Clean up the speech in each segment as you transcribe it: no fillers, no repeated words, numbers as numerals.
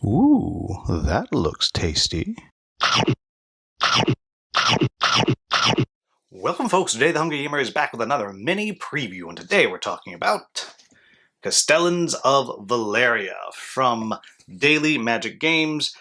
Ooh, that looks tasty. Welcome folks, today the Hungry Gamer is back with another mini preview, and today we're talking about Castellans of Valeria from Daily Magic Games,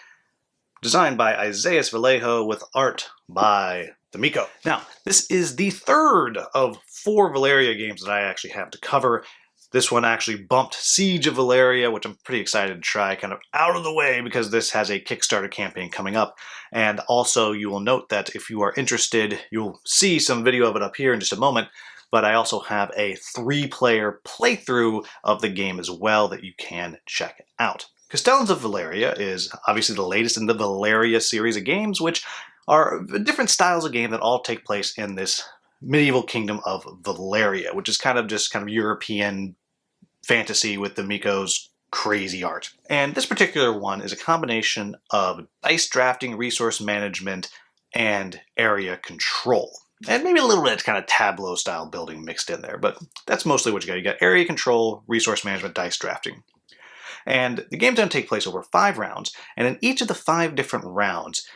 designed by Isaiah Vallejo with art by D'Amico. Now, this is the third of 4 Valeria games that I actually have to cover. This one actually bumped Siege of Valeria, which I'm pretty excited to try, kind of out of the way because this has a Kickstarter campaign coming up. And also you will note that if you are interested, you'll see some video of it up here in just a moment, but I also have a 3-player playthrough of the game as well that you can check out. Castellans of Valeria is obviously the latest in the Valeria series of games, which are different styles of game that all take place in this medieval kingdom of Valeria, which is kind of European fantasy with D'Amico's crazy art. And this particular one is a combination of dice drafting, resource management, and area control. And maybe a little bit of kind of tableau style building mixed in there, but that's mostly what you got. You got area control, resource management, dice drafting. And the game's going to take place over 5 rounds, and in each of the 5 different rounds,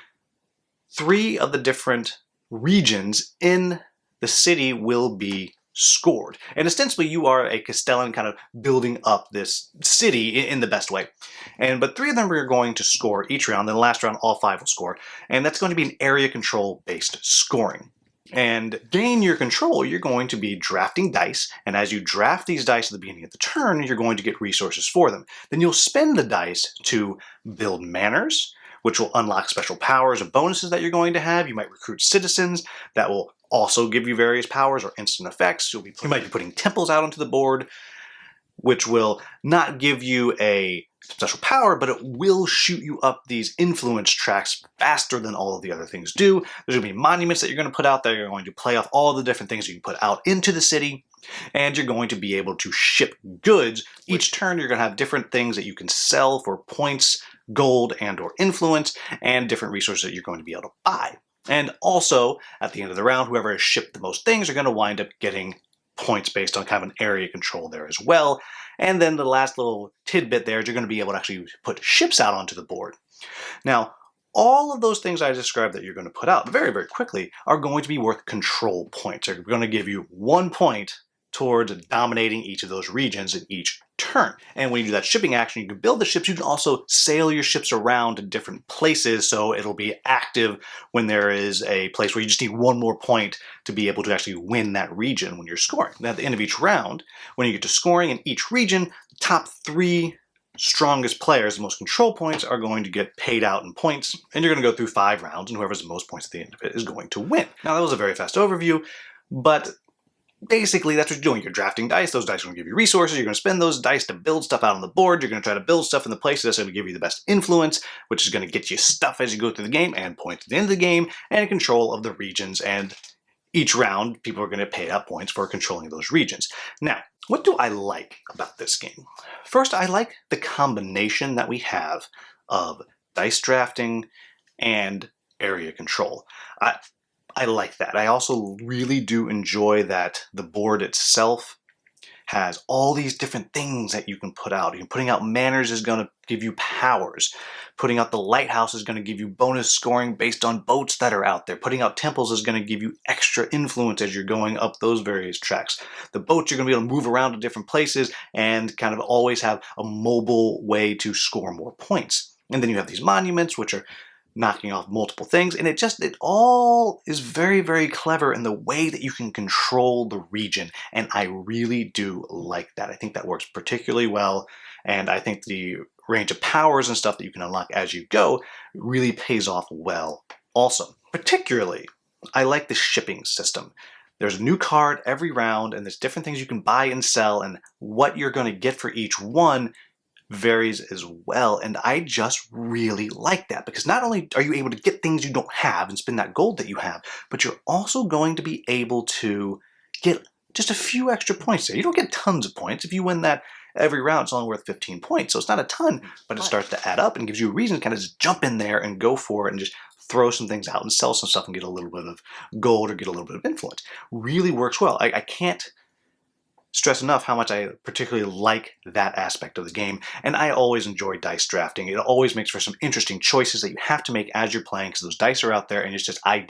3 of the different regions in the city will be scored. And ostensibly you are a Castellan kind of building up this city in the best way. But 3 of them are going to score each round, then the last round all 5 will score. And that's going to be an area control based scoring. And gain your control, you're going to be drafting dice, and as you draft these dice at the beginning of the turn, you're going to get resources for them. Then you'll spend the dice to build manors, which will unlock special powers and bonuses that you're going to have. You might recruit citizens that will also give you various powers or instant effects. You might be putting temples out onto the board, which will not give you a special power, but it will shoot you up these influence tracks faster than all of the other things do. There's going to be monuments that you're going to put out there. You're going to play off all the different things you can put out into the city, and you're going to be able to ship goods. Each turn you're going to have different things that you can sell for points, gold, and or influence, and different resources that you're going to be able to buy. And also, at the end of the round, whoever has shipped the most things are going to wind up getting points based on kind of an area control there as well. And then the last little tidbit there is you're going to be able to actually put ships out onto the board. Now, all of those things I described that you're going to put out very, very quickly are going to be worth control points. They're going to give you 1 point towards dominating each of those regions in each turn. And when you do that shipping action, you can build the ships. You can also sail your ships around to different places, so it'll be active when there is a place where you just need 1 more point to be able to actually win that region when you're scoring. Then at the end of each round, when you get to scoring in each region, the top 3 strongest players, the most control points, are going to get paid out in points, and you're going to go through 5 rounds, and whoever has the most points at the end of it is going to win. Now, that was a very fast overview, but basically, that's what you're doing. You're drafting dice. Those dice are going to give you resources. You're going to spend those dice to build stuff out on the board. You're going to try to build stuff in the places that's going to give you the best influence, which is going to get you stuff as you go through the game and points at the end of the game, and control of the regions. And each round, people are going to pay out points for controlling those regions. Now, what do I like about this game? First, I like the combination that we have of dice drafting and area control. I like that. I also really do enjoy that the board itself has all these different things that you can put out. Putting out manors is going to give you powers. Putting out the lighthouse is going to give you bonus scoring based on boats that are out there. Putting out temples is going to give you extra influence as you're going up those various tracks. The boats, you're going to be able to move around to different places and kind of always have a mobile way to score more points. And then you have these monuments, which are knocking off multiple things, and it all is very, very clever in the way that you can control the region, and I really do like that. I think that works particularly well, and I think the range of powers and stuff that you can unlock as you go really pays off well also. Particularly, I like the shipping system. There's a new card every round, and there's different things you can buy and sell, and what you're going to get for each one varies as well, and I just really like that because not only are you able to get things you don't have and spend that gold that you have, but you're also going to be able to get just a few extra points there. You don't get tons of points. If you win that every round, it's only worth 15 points, so it's not a ton, but it starts to add up and gives you a reason to kind of just jump in there and go for it and just throw some things out and sell some stuff and get a little bit of gold or get a little bit of influence. Really works well. I can't stress enough how much I particularly like that aspect of the game, and I always enjoy dice drafting. It always makes for some interesting choices that you have to make as you're playing, because those dice are out there, and it's just, I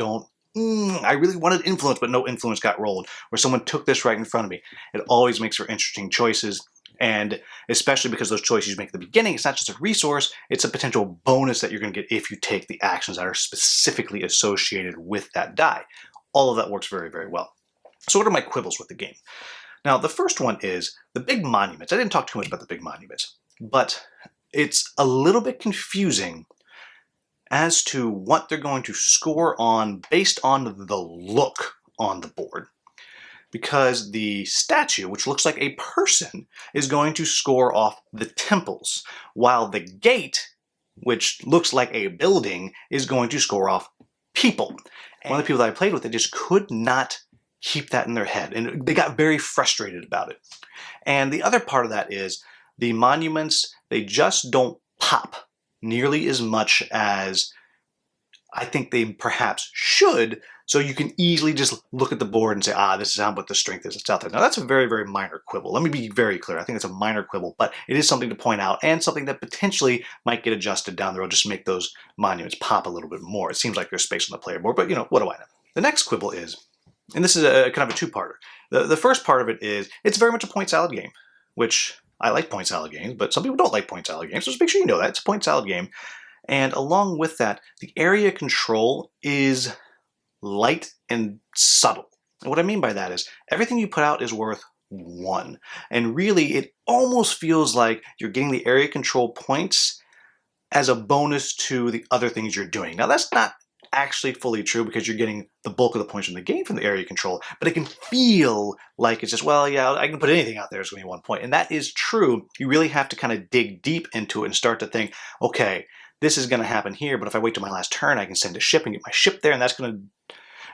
really wanted influence, but no influence got rolled, or someone took this right in front of me. It always makes for interesting choices, and especially because those choices you make at the beginning, it's not just a resource, it's a potential bonus that you're going to get if you take the actions that are specifically associated with that die. All of that works very, very well. So what are my quibbles with the game? Now, the first one is the big monuments. I didn't talk too much about the big monuments, but it's a little bit confusing as to what they're going to score on based on the look on the board. Because the statue, which looks like a person, is going to score off the temples, while the gate, which looks like a building, is going to score off people. And one of the people that I played with, they just could not keep that in their head, and they got very frustrated about it. And the other part of that is the monuments, they just don't pop nearly as much as I think they perhaps should, so you can easily just look at the board and say, this is what the strength is that's out there. Now, that's a very, very minor quibble. Let me be very clear. I think it's a minor quibble, but it is something to point out, and something that potentially might get adjusted down the road just to make those monuments pop a little bit more. It seems like there's space on the player board, but what do I know? The next quibble is, and this is a kind of a two-parter. The first part of it is, it's very much a point salad game, which I like point salad games, but some people don't like point salad games, so just make sure you know that. It's a point salad game. And along with that, the area control is light and subtle. And what I mean by that is, everything you put out is worth 1. And really, it almost feels like you're getting the area control points as a bonus to the other things you're doing. Now, that's not actually fully true, because you're getting the bulk of the points from the game from the area control, but it can feel like it's just, well, yeah, I can put anything out there, it's going to be 1 point. And that is true. You really have to kind of dig deep into it and start to think, okay, this is going to happen here, but if I wait till my last turn, I can send a ship and get my ship there, and that's going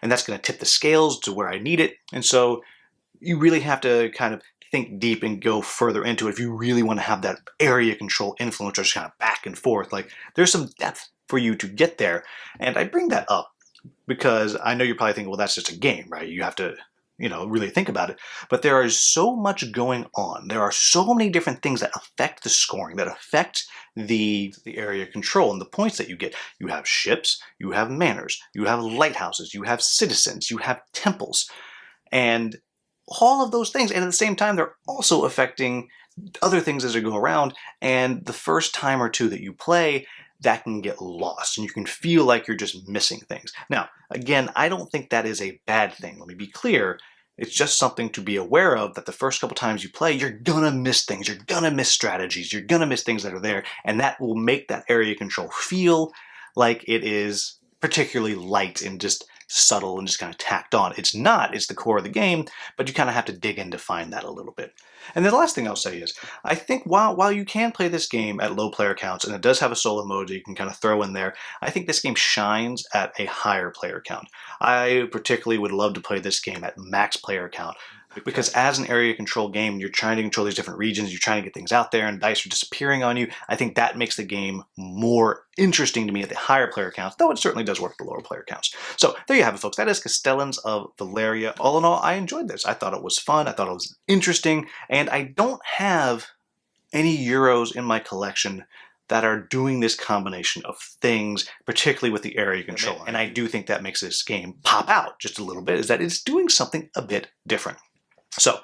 to tip the scales to where I need it. And so you really have to kind of think deep and go further into it if you really want to have that area control influence, or just kind of back and forth. Like, there's some depth for you to get there. And I bring that up because I know you're probably thinking, well, that's just a game, right? You have to, really think about it. But there is so much going on. There are so many different things that affect the scoring, that affect the area control and the points that you get. You have ships, you have manors, you have lighthouses, you have citizens, you have temples, and all of those things. And at the same time, they're also affecting other things as you go around. And the first time or two that you play, that can get lost, and you can feel like you're just missing things. Now, again, I don't think that is a bad thing. Let me be clear. It's just something to be aware of, that the first couple times you play, you're gonna miss things. You're gonna miss strategies. You're gonna miss things that are there, and that will make that area control feel like it is particularly light and just subtle and just kind of tacked on. It's not. It's the core of the game, but you kind of have to dig in to find that a little bit. And then the last thing I'll say is, I think while you can play this game at low player counts, and it does have a solo mode that you can kind of throw in there, I think this game shines at a higher player count. I particularly would love to play this game at max player count, because as an area control game, you're trying to control these different regions, you're trying to get things out there, and dice are disappearing on you. I think that makes the game more interesting to me at the higher player counts, though it certainly does work at the lower player counts. So there you have it, folks. That is Castellans of Valeria. All in all, I enjoyed this. I thought it was fun. I thought it was interesting, and I don't have any Euros in my collection that are doing this combination of things, particularly with the area control. And I do think that makes this game pop out just a little bit, is that it's doing something a bit different. So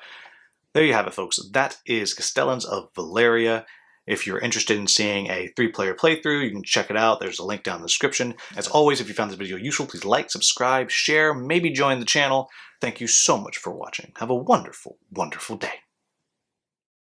there you have it, folks. That is Castellans of Valeria. If you're interested in seeing a 3-player playthrough, you can check it out. There's a link down in the description. As always, if you found this video useful, please like, subscribe, share, maybe join the channel. Thank you so much for watching. Have a wonderful, wonderful day.